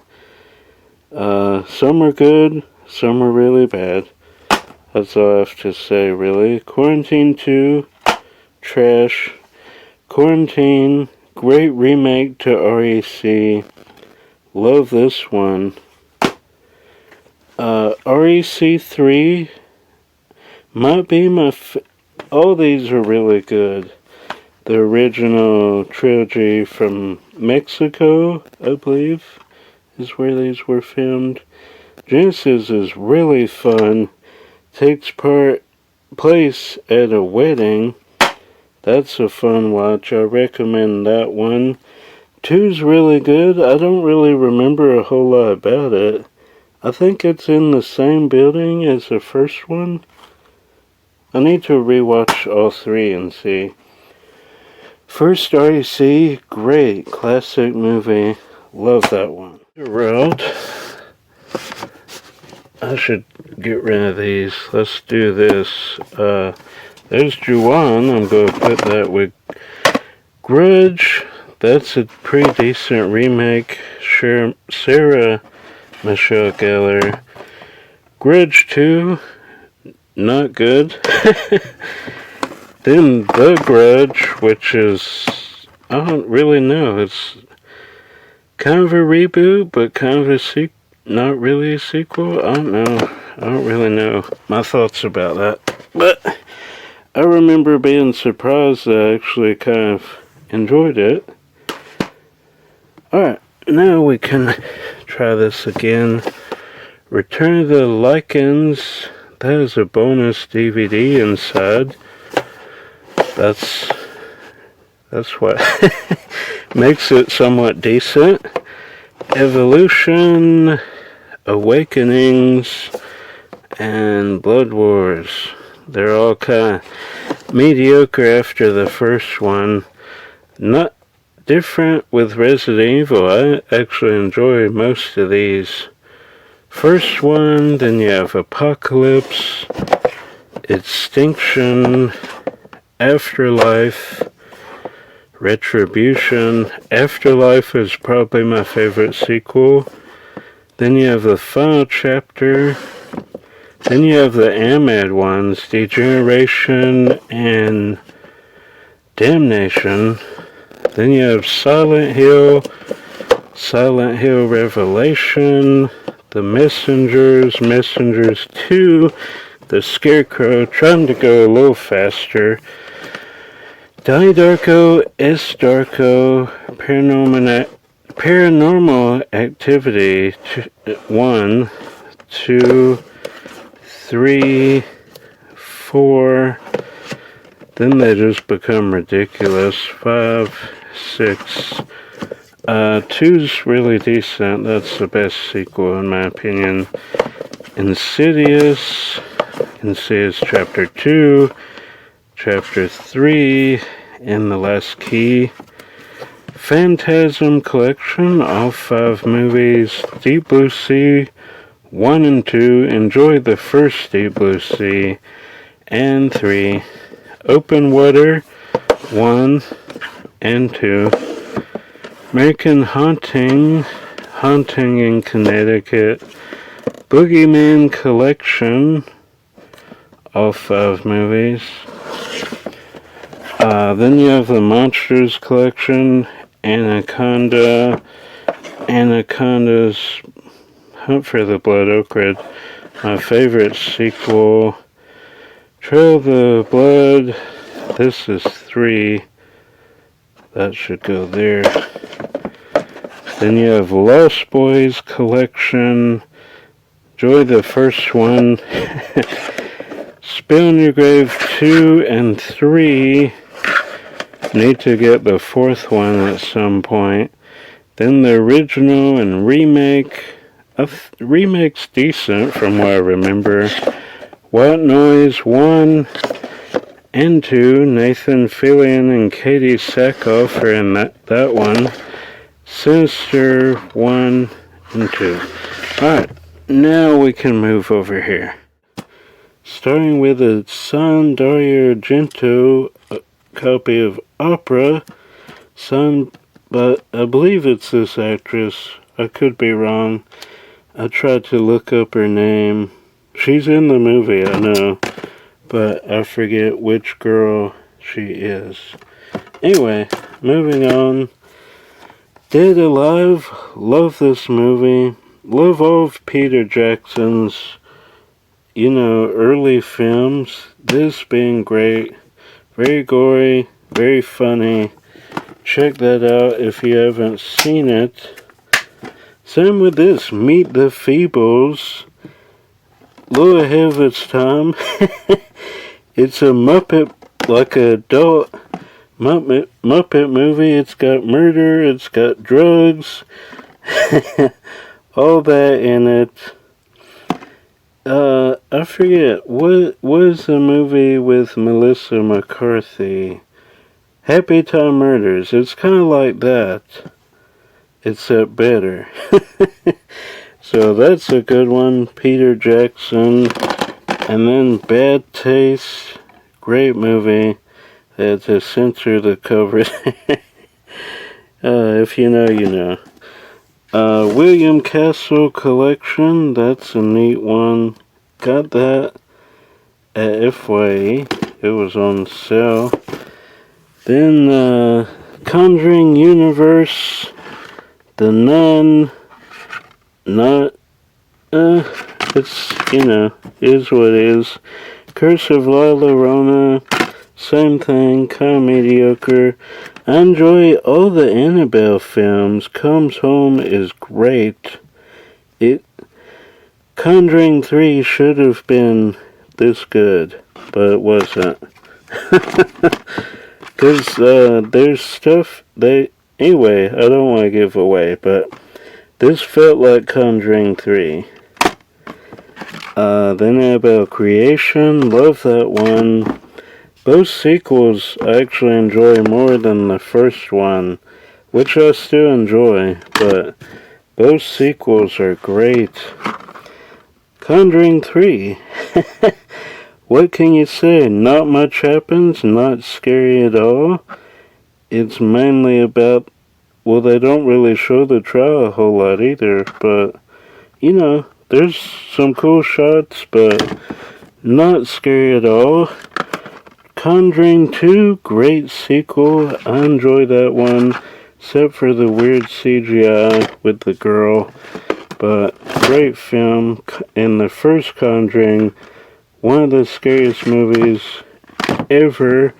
Some are good, some are really bad. That's all I have to say, really. Quarantine 2, trash. Quarantine, great remake to REC. Love this one. REC 3 might be all these are really good. The original trilogy from Mexico, I believe, is where these were filmed. Genesis is really fun. Takes place at a wedding. That's a fun watch. I recommend that one. 2's really good. I don't really remember a whole lot about it. I think it's in the same building as the first one. I need to rewatch all 3 and see. First REC, great. Classic movie. Love that one. Road. I should get rid of these. Let's do this. There's Juwan. I'm going to put that with Grudge. That's a pretty decent remake. Sarah Michelle Gellar. Grudge 2. Not good. Then The Grudge, which is, I don't really know. It's kind of a reboot, but kind of a not really a sequel. I don't know. I don't really know my thoughts about that. But I remember being surprised that I actually kind of enjoyed it. Alright, now we can try this again. Return of the Lycans. That is a bonus DVD inside. That's what makes it somewhat decent. Evolution, Awakenings, and Blood Wars. They're all kind of mediocre after the first one. Not different with Resident Evil. I actually enjoy most of these. First one, then you have Apocalypse, Extinction, Afterlife, Retribution. Afterlife is probably my favorite sequel. Then you have the final chapter. Then you have the Ahmed ones, Degeneration and Damnation. Then you have Silent Hill Revelation, The Messengers, Messengers 2, The Scarecrow, trying to go a little faster. Donnie Darko, S. Darko, Paranormal Activity 1, 2, 3, 4. Then they just become ridiculous. 5, 6. 2's really decent. That's the best sequel in my opinion. Insidious Chapter 2, Chapter 3, and The Last Key. Phantasm Collection, all 5 movies. Deep Blue Sea 1 and 2. Enjoyed the first Deep Blue Sea and 3. Open Water 1 and 2. American Haunting in Connecticut. Boogeyman Collection, all 5 movies. Then you have the Monsters Collection, Anaconda's Hunt for the Blood Ochre, my favorite sequel. Trail of the Blood, this is 3, that should go there. Then you have Lost Boys Collection, enjoy the first one. Spill in Your Grave 2 and 3. Need to get the 4th one at some point. Then the original and remake. Remake's decent from what I remember. White Noise 1 and 2. Nathan Fillion and Katie Sackhoff are in that one. Sinister 1 and 2. Alright, now we can move over here. Starting with a San Dario Argento copy of Opera. But I believe it's this actress. I could be wrong. I tried to look up her name. She's in the movie, I know, but I forget which girl she is. Anyway, moving on. Dead Alive. Love this movie. Love all of Peter Jackson's, early films. This being great. Very gory, very funny. Check that out if you haven't seen it. Same with this, Meet the Feebles. Little ahead of its time. It's a Muppet, like a adult Muppet movie. It's got murder, it's got drugs, all that in it. I forget, what was the movie with Melissa McCarthy? Happy Time Murders. It's kind of like that, except better. So that's a good one. Peter Jackson. And then Bad Taste. Great movie. They had to censor the cover. If you know, you know. William Castle Collection. That's a neat one. Got that at FYE. It was on sale. Then Conjuring Universe. The Nun. Not, it's, is what it is. Curse of La Llorona, same thing, kind of mediocre. I enjoy all the Annabelle films. Comes Home is great. Conjuring 3 should have been this good, but it wasn't. Because there's stuff, anyway, I don't want to give away, but this felt like Conjuring 3. Then Annabelle Creation, love that one. Both sequels I actually enjoy more than the first one, which I still enjoy, but both sequels are great. Conjuring 3. What can you say? Not much happens, not scary at all. It's mainly about, well, they don't really show the trial a whole lot either, but, there's some cool shots, but not scary at all. Conjuring 2, great sequel. I enjoy that one, except for the weird CGI with the girl, but great film. And the first Conjuring, one of the scariest movies ever,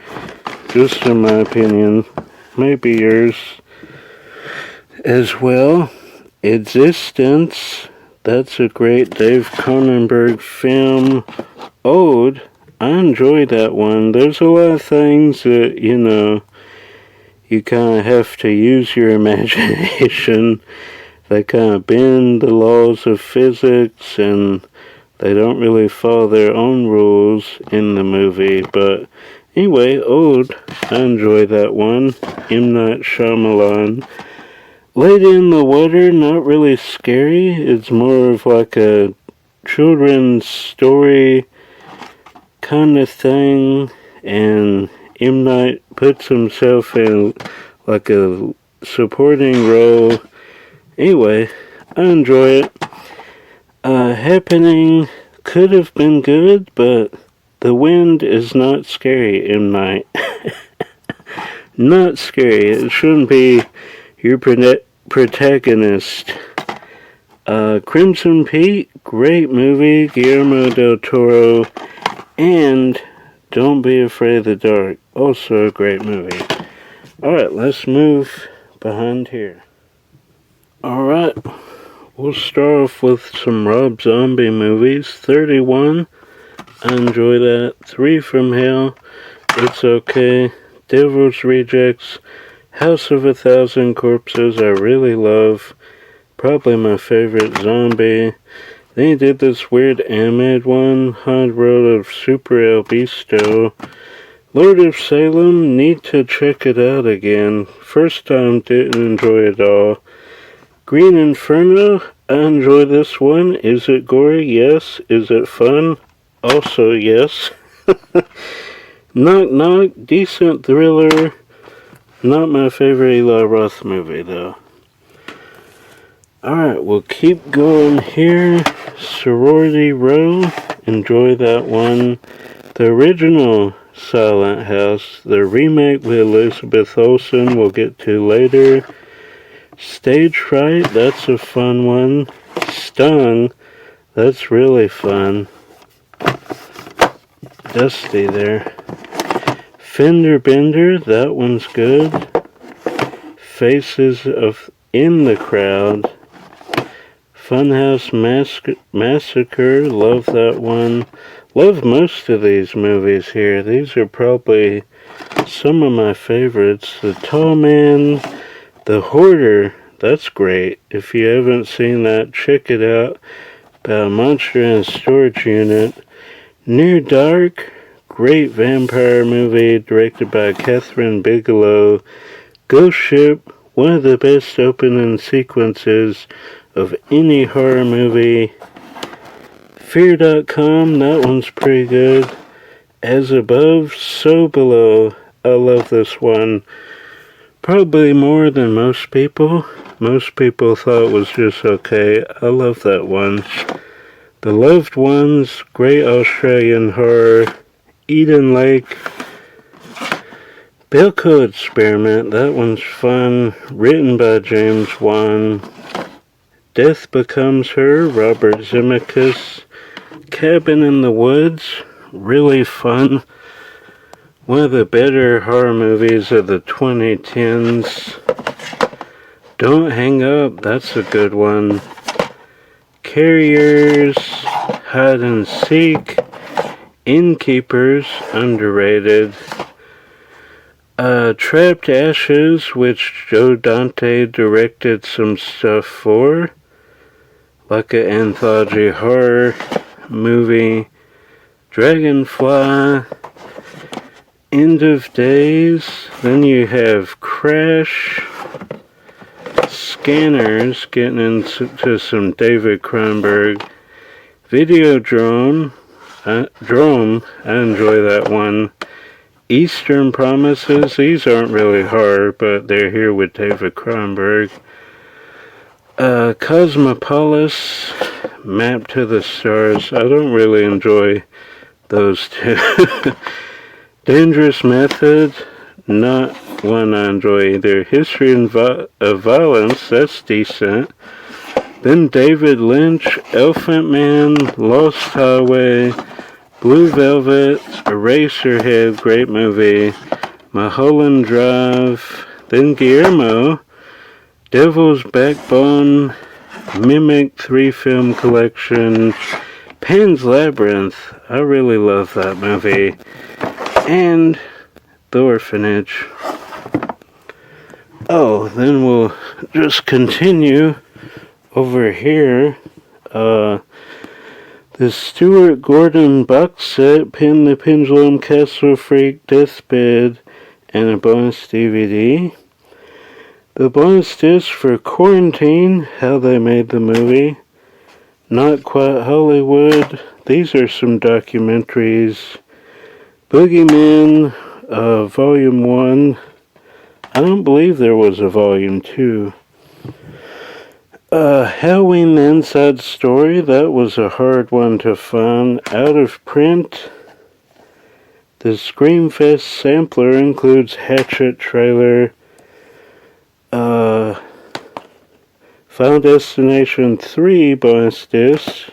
just in my opinion, maybe yours as well. Existence, that's a great Dave Cronenberg film. Ode, I enjoy that one. There's a lot of things that, you kind of have to use your imagination. They kind of bend the laws of physics, and they don't really follow their own rules in the movie. But anyway, Ode, I enjoy that one. M. Night Shyamalan. Lady in the Water, not really scary. It's more of like a children's story kind of thing. And M. Night puts himself in like a supporting role. Anyway, I enjoy it. Happening could have been good, but The Wind is not scary, M. Night. Not scary. It shouldn't be your protagonist. Crimson Peak, great movie, Guillermo del Toro, and Don't Be Afraid of the Dark, also a great movie. Alright, let's move behind here. Alright, we'll start off with some Rob Zombie movies. 31, I enjoy that. 3 from Hell, it's okay. Devil's Rejects, House of a Thousand Corpses, I really love. Probably my favorite zombie. Then he did this weird animated one, Haunted Road of Super El Bisto. Lord of Salem, need to check it out again. First time, didn't enjoy it all. Green Inferno, I enjoy this one. Is it gory? Yes. Is it fun? Also, yes. Knock Knock, decent thriller. Not my favorite Eli Roth movie, though. Alright, we'll keep going here. Sorority Row, enjoy that one. The original Silent House, the remake with Elizabeth Olsen, we'll get to later. Stage Fright, that's a fun one. Stung, that's really fun. Dusty there. Fender Bender, that one's good. Faces of In the Crowd. Funhouse Massacre, love that one. Love most of these movies here. These are probably some of my favorites. The Tall Man, The Hoarder, that's great. If you haven't seen that, check it out. About a monster in a storage unit. Near Dark, great vampire movie directed by Catherine Bigelow. Ghost Ship, one of the best opening sequences of any horror movie. Fear.com, that one's pretty good. As Above, So Below, I love this one. Probably more than most people. Most people thought it was just okay. I love that one. The Loved Ones, great Australian horror. Eden Lake. Belko Experiment, that one's fun. Written by James Wan. Death Becomes Her, Robert Zemeckis. Cabin in the Woods, really fun. One of the better horror movies of the 2010s. Don't Hang Up, that's a good one. Carriers, Hide and Seek. Innkeepers, underrated. Trapped Ashes, which Joe Dante directed some stuff for. Like an anthology horror movie. Dragonfly. End of Days. Then you have Crash. Scanners, getting into some David Cronenberg. Videodrome. Drome, I enjoy that one. Eastern Promises, these aren't really horror, but they're here with David Cronenberg. Cosmopolis, Map to the Stars, I don't really enjoy those two. Dangerous Method, not one I enjoy either. History of Violence, that's decent. Then David Lynch, Elephant Man, Lost Highway, Blue Velvet, Eraserhead, great movie. Mulholland Drive. Then Guillermo, Devil's Backbone, Mimic 3-film collection, Pan's Labyrinth. I really love that movie. And The Orphanage. Oh, then we'll just continue over here. The Stuart Gordon box set, Pin the Pendulum, Castle Freak, Deathbed, and a bonus DVD. The bonus disc for Quarantine, How They Made the Movie. Not Quite Hollywood. These are some documentaries. Boogeyman, Volume 1. I don't believe there was a Volume 2. Halloween The Inside Story, that was a hard one to find. Out of print. The Screamfest sampler includes Hatchet trailer. Final Destination 3 bonus disc.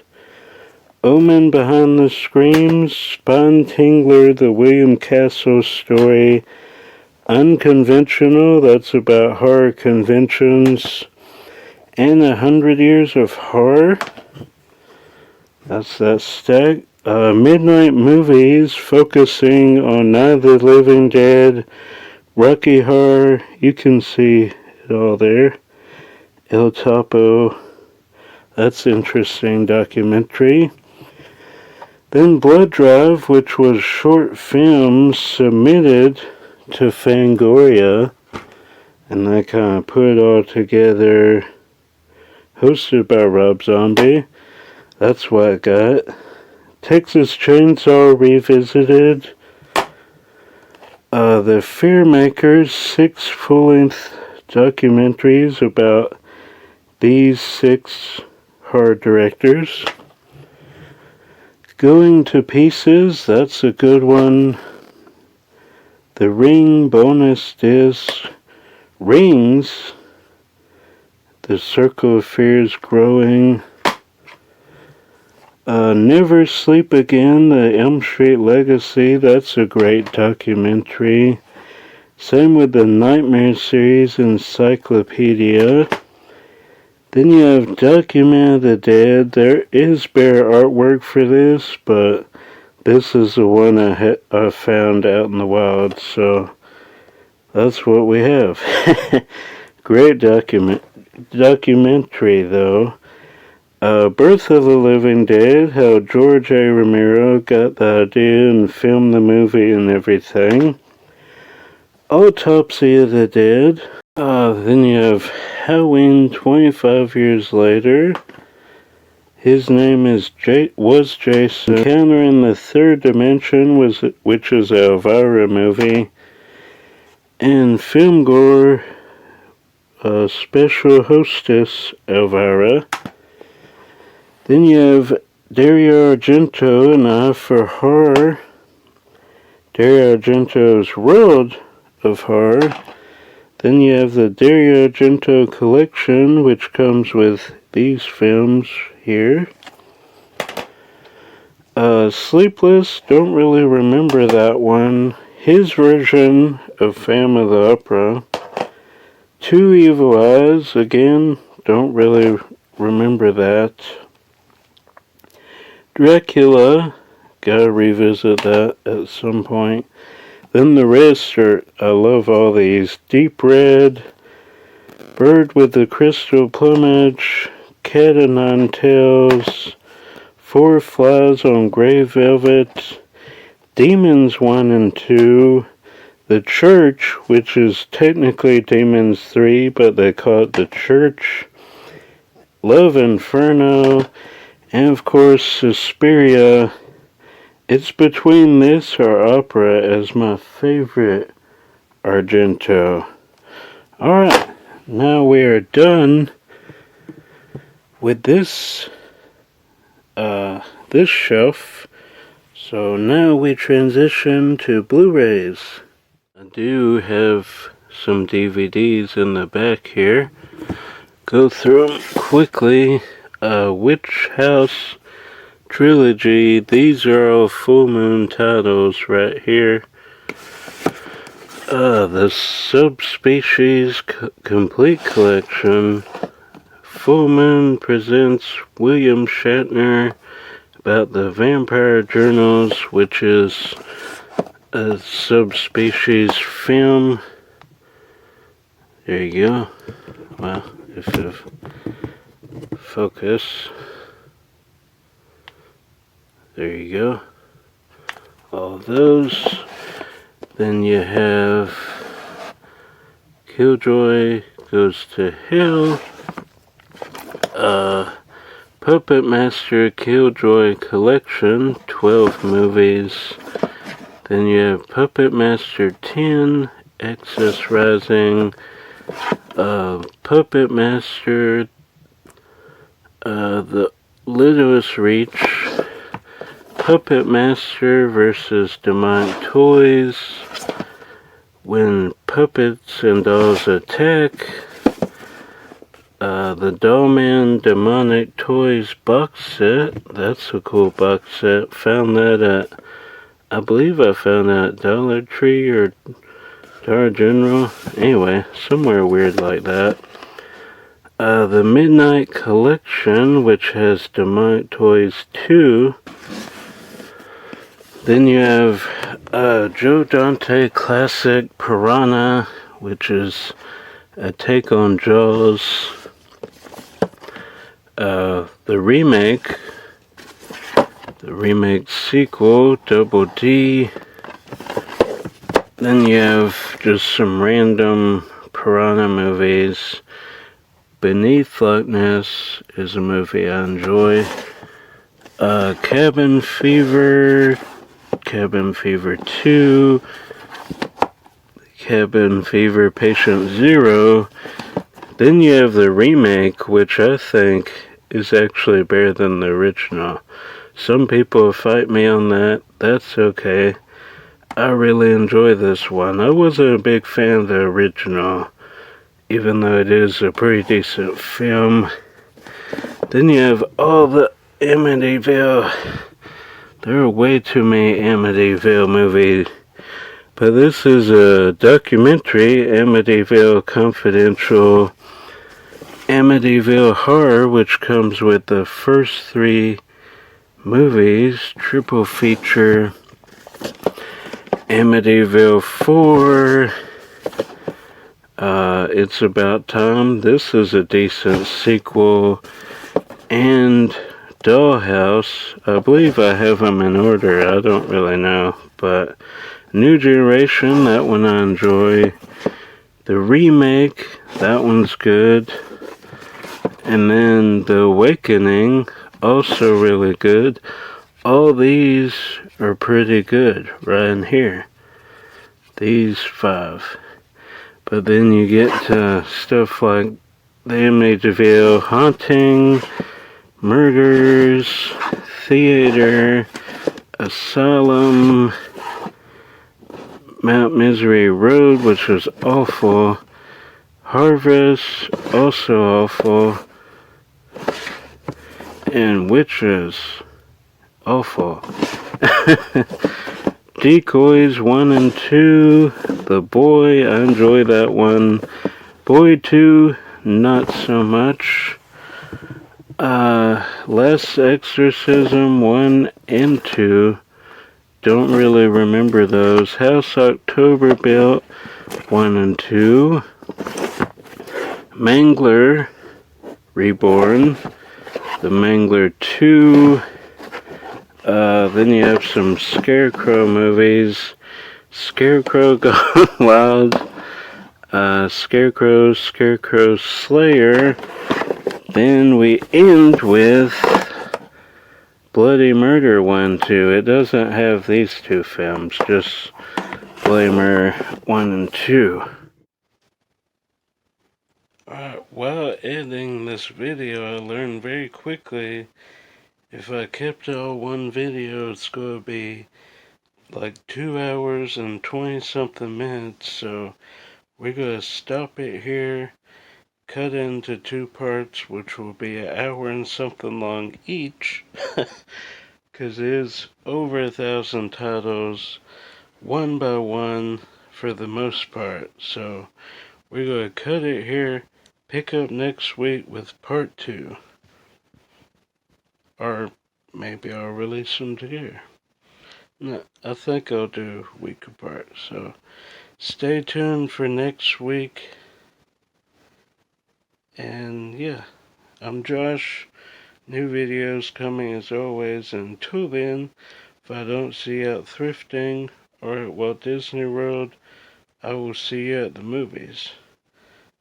Omen Behind the Screams. Spine Tingler, the William Castle story. Unconventional, that's about horror conventions. And 100 Years of Horror. That's that stack. Midnight Movies, focusing on Night of the Living Dead, Rocky Horror. You can see it all there. El Topo. That's interesting documentary. Then Blood Drive, which was short films submitted to Fangoria, and I kind of put it all together, hosted by Rob Zombie. That's what I got. Texas Chainsaw Revisited. The Fearmakers, 6 full-length documentaries about these 6 horror directors. Going to Pieces, that's a good one. The Ring bonus disc. Rings, The Circle of Fears Growing. Never Sleep Again, The Elm Street Legacy, that's a great documentary. Same with the Nightmare Series Encyclopedia. Then you have Document of the Dead. There is bare artwork for this, but this is the one I found out in the wild, so that's what we have. Great documentary, though. Birth of the Living Dead, how George A. Romero got the idea and filmed the movie and everything. Autopsy of the Dead. Then you have Halloween 25 years later. His name was Jason. Encounter in the Third Dimension, which is an Elvira movie. And Film Gore, Special Hostess Elvira. Then you have Dario Argento, An Eye for Horror. Dario Argento's World of Horror. Then you have the Dario Argento collection, which comes with these films here. Sleepless, don't really remember that one. His version of Phantom of the Opera. Two Evil Eyes, again, don't really remember that. Dracula, gotta revisit that at some point. Then the rest are, I love all these. Deep Red, Bird with the Crystal Plumage, Cat o' Nine Tails, Four Flies on Grey Velvet, Demons 1 and 2, The Church, which is technically Demons 3, but they call it The Church, Love Inferno, and of course Suspiria. It's between this or Opera as my favorite Argento. Alright, now we are done with this shelf. So now we transition to Blu-rays. I do have some DVDs in the back here. Go through them quickly. Witch House Trilogy. These are all Full Moon titles right here. The Subspecies Complete Collection. Full Moon presents William Shatner about the Vampire Journals, which is a Subspecies film. There you go. Well, if it focus. There you go. All those. Then you have Killjoy Goes to Hell. Puppet Master Killjoy Collection, 12 movies. Then you have Puppet Master 10, Excess Rising, Puppet Master, The Littlest Reach, Puppet Master versus Demonic Toys, When Puppets and Dolls Attack, the Dollman Demonic Toys box set. That's a cool box set. Found that at, I believe I found that at Dollar Tree or Dollar General. Anyway, somewhere weird like that. The Midnight Collection, which has Demonic Toys 2. Then you have Joe Dante Classic Piranha, which is a take on Jaws. The the remake sequel, Double D. Then you have just some random piranha movies. Beneath Loch Ness is a movie I enjoy. Cabin Fever, Cabin Fever 2, Cabin Fever Patient Zero. Then you have the remake, which I think is actually better than the original. Some people fight me on that. That's okay. I really enjoy this one. I wasn't a big fan of the original, even though it is a pretty decent film. Then you have all the Amityville. There are way too many Amityville movies. But this is a documentary, Amityville Confidential, Amityville Horror, which comes with the first 3 movies, triple feature. Amityville 4, It's About Time. This is a decent sequel. And Dollhouse. I believe I have them in order. I don't really know. But New Generation, that one I enjoy. The remake, that one's good. And then The Awakening, also really good. All these are pretty good right in here. These 5. But then you get to stuff like The Amityville Haunting, Murders, Theater, Asylum, Mount Misery Road, which was awful. Harvest, also awful. And Witches, awful. Decoys 1 and 2. The Boy, I enjoy that one. Boy 2, not so much. Last Exorcism 1 and 2. Don't really remember those. House October Built 1 and 2. Mangler Reborn. The Mangler 2. Then you have some Scarecrow movies. Scarecrow Gone Wild. Scarecrow Slayer. Then we end with Bloody Murder 1, 2. It doesn't have these 2 films, just Bloody Murder 1 and 2. While editing this video, I learned very quickly if I kept it all one video, it's going to be like 2 hours and 20 something minutes, so we're going to stop it here, cut into 2 parts, which will be an hour and something long each, because it is over 1,000 titles, one by one, for the most part. So we're going to cut it here, pick up next week with part 2, or maybe I'll release them together. No, I think I'll do week apart, so stay tuned for next week. And yeah, I'm Josh. New videos coming as always. Until then, if I don't see you out thrifting or at Walt Disney World, I will see you at the movies.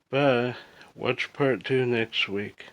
Bye. Watch part 2 next week.